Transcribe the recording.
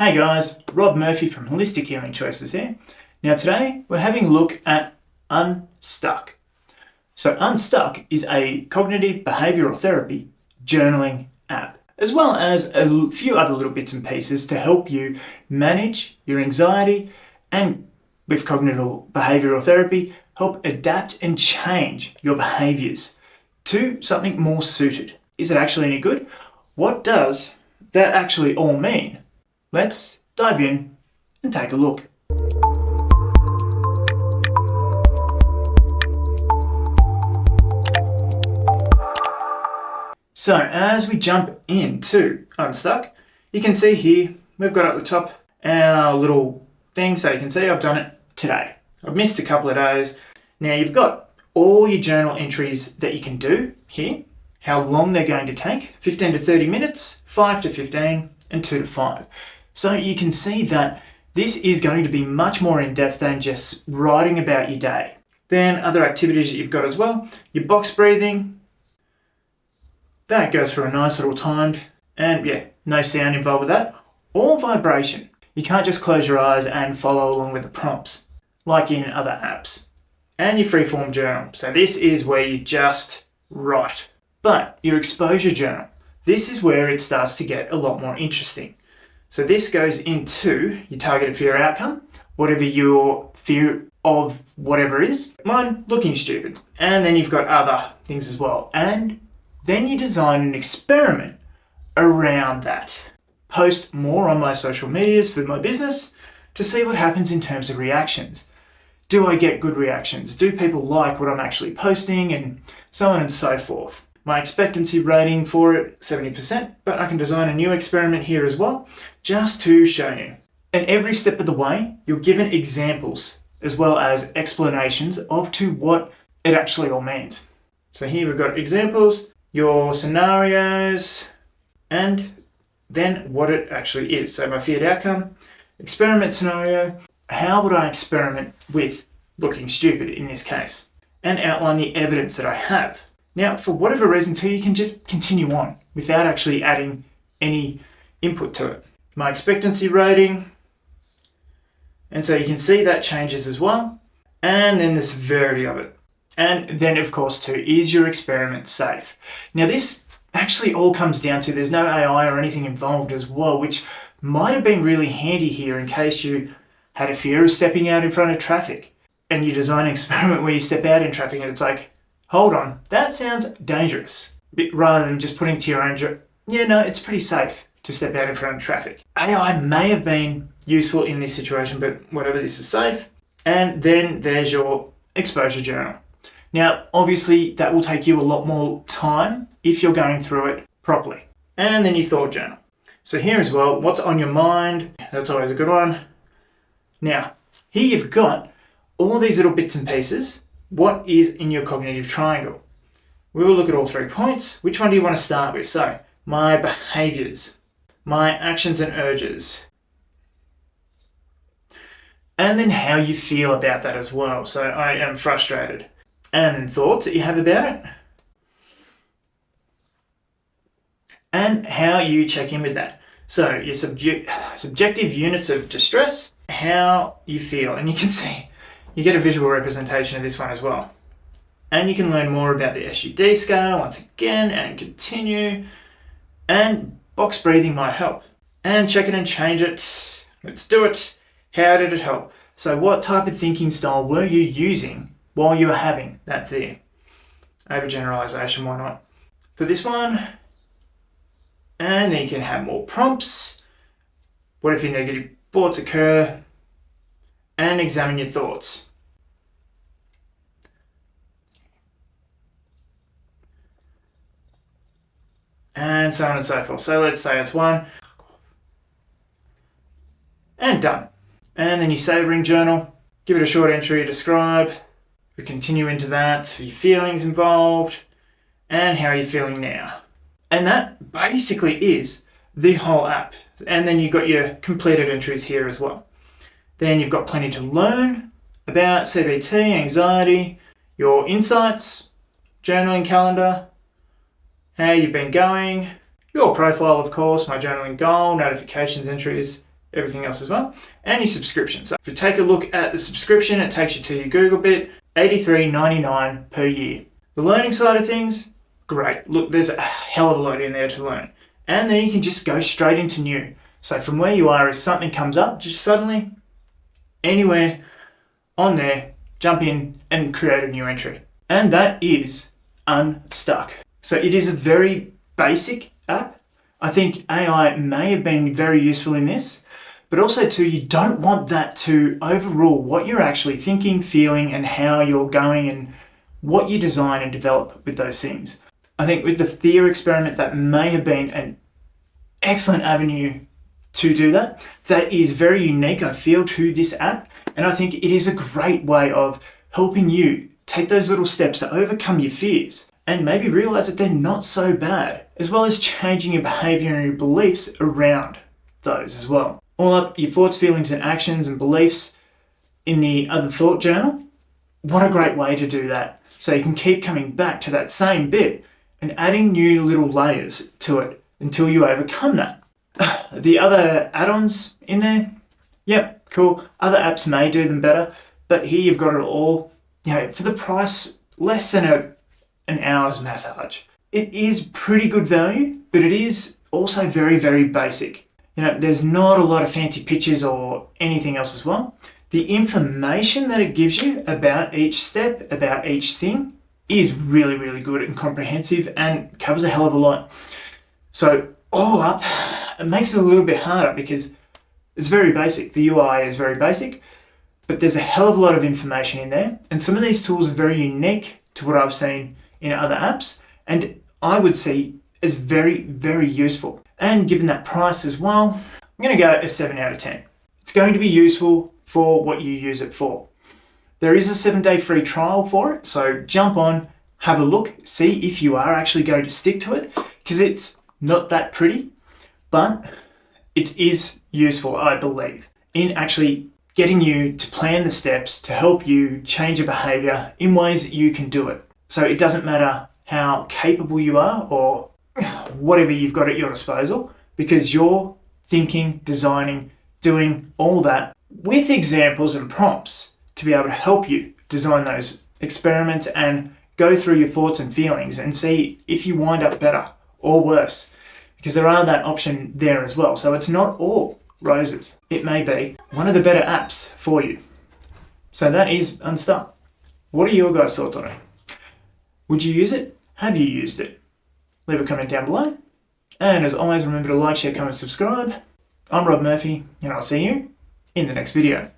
Hey guys, Rob Murphy from Holistic Healing Choices here. Now today we're having a look at Unstuck. So Unstuck is a cognitive behavioural therapy journaling app, as well as a few other little bits and pieces to help you manage your anxiety and, with cognitive behavioural therapy, help adapt and change your behaviours to something more suited. Is it actually any good? What does that actually all mean? Let's dive in and take a look. So as we jump into Unstuck, you can see here, we've got at the top our little thing. So you can see I've done it today. I've missed a couple of days. Now you've got all your journal entries that you can do here, how long they're going to take, 15 to 30 minutes, 5 to 15, and 2 to 5. So you can see that this is going to be much more in-depth than just writing about your day. Then other activities that you've got as well, your box breathing, that goes for a nice little timed, and yeah, no sound involved with that, or vibration. You can't just close your eyes and follow along with the prompts, like in other apps. And your freeform journal. So this is where you just write. But your exposure journal, this is where it starts to get a lot more interesting. So this goes into your targeted fear outcome, whatever your fear of whatever is. Mine, looking stupid. And then you've got other things as well. And then you design an experiment around that. Post more on my social medias for my business to see what happens in terms of reactions. Do I get good reactions? Do people like what I'm actually posting? And so on and so forth. My expectancy rating for it, 70%, but I can design a new experiment here as well, just to show you. And every step of the way, you're given examples as well as explanations of to what it actually all means. So here we've got examples, your scenarios, and then what it actually is. So my feared outcome, experiment scenario, how would I experiment with looking stupid in this case? And outline the evidence that I have. Now, for whatever reason too, you can just continue on without actually adding any input to it. My expectancy rating, and so you can see that changes as well. And then the severity of it. And then of course too, is your experiment safe? Now this actually all comes down to, there's no AI or anything involved as well, which might have been really handy here in case you had a fear of stepping out in front of traffic and you design an experiment where you step out in traffic and it's like, hold on, that sounds dangerous. Rather than just putting to your own, it's pretty safe to step out in front of traffic. AI may have been useful in this situation, but whatever, this is safe. And then there's your exposure journal. Now, obviously that will take you a lot more time if you're going through it properly. And then your thought journal. So here as well, what's on your mind? That's always a good one. Now, here you've got all these little bits and pieces. What is in your cognitive triangle? We will look at all 3 points. Which one do you want to start with? So, my behaviours, my actions and urges, and then how you feel about that as well. So, I am frustrated. And thoughts that you have about it, and how you check in with that. So, your subjective units of distress, how you feel, and you can see you get a visual representation of this one as well. And you can learn more about the SUD scale once again and continue. And box breathing might help. And check it and change it. Let's do it. How did it help? So what type of thinking style were you using while you were having that fear? Overgeneralization, why not? For this one. And then you can have more prompts. What if your negative thoughts occur? And examine your thoughts. And so on and so forth. So let's say it's 1. And done. And then your savouring journal. Give it a short entry, describe. We continue into that, your feelings involved, and how you're feeling now. And that basically is the whole app. And then you've got your completed entries here as well. Then you've got plenty to learn about CBT, anxiety, your insights, journaling calendar, how you've been going, your profile of course, my journaling goal, notifications, entries, everything else as well, and your subscription. So if you take a look at the subscription, it takes you to your Google bit, $83.99 per year. The learning side of things, great. Look, there's a hell of a lot in there to learn. And then you can just go straight into new. So from where you are, if something comes up, just suddenly, anywhere on there, jump in and create a new entry. And that is Unstuck. So it is a very basic app. I think AI may have been very useful in this, but also too, you don't want that to overrule what you're actually thinking, feeling, and how you're going and what you design and develop with those things. I think with the Thea experiment, that may have been an excellent avenue to do that. That is very unique, I feel, to this app. And I think it is a great way of helping you take those little steps to overcome your fears and maybe realize that they're not so bad, as well as changing your behavior and your beliefs around those as well. All up your thoughts, feelings, and actions and beliefs in the other thought journal. What a great way to do that. So you can keep coming back to that same bit and adding new little layers to it until you overcome that. The other add-ons in there, yep, cool. Other apps may do them better, but here you've got it all, for the price less than an hour's massage. It is pretty good value, but it is also very, very basic. There's not a lot of fancy pictures or anything else as well. The information that it gives you about each step, about each thing, is really, really good and comprehensive and covers a hell of a lot. So all up, it makes it a little bit harder because it's very basic. The UI is very basic, but there's a hell of a lot of information in there. And some of these tools are very unique to what I've seen in other apps, and I would see as very, very useful. And given that price as well, I'm going to go a 7 out of 10. It's going to be useful for what you use it for. There is a 7-day free trial for it, so jump on, have a look, see if you are actually going to stick to it, because it's not that pretty, but it is useful, I believe, in actually getting you to plan the steps to help you change your behavior in ways that you can do it. So it doesn't matter how capable you are or whatever you've got at your disposal, because you're thinking, designing, doing all that with examples and prompts to be able to help you design those experiments and go through your thoughts and feelings and see if you wind up better or worse, because there are that option there as well. So it's not all roses. It may be one of the better apps for you. So that is Unstuck. What are your guys' thoughts on it? Would you use it? Have you used it? Leave a comment down below. And as always, remember to like, share, comment, subscribe. I'm Rob Murphy, and I'll see you in the next video.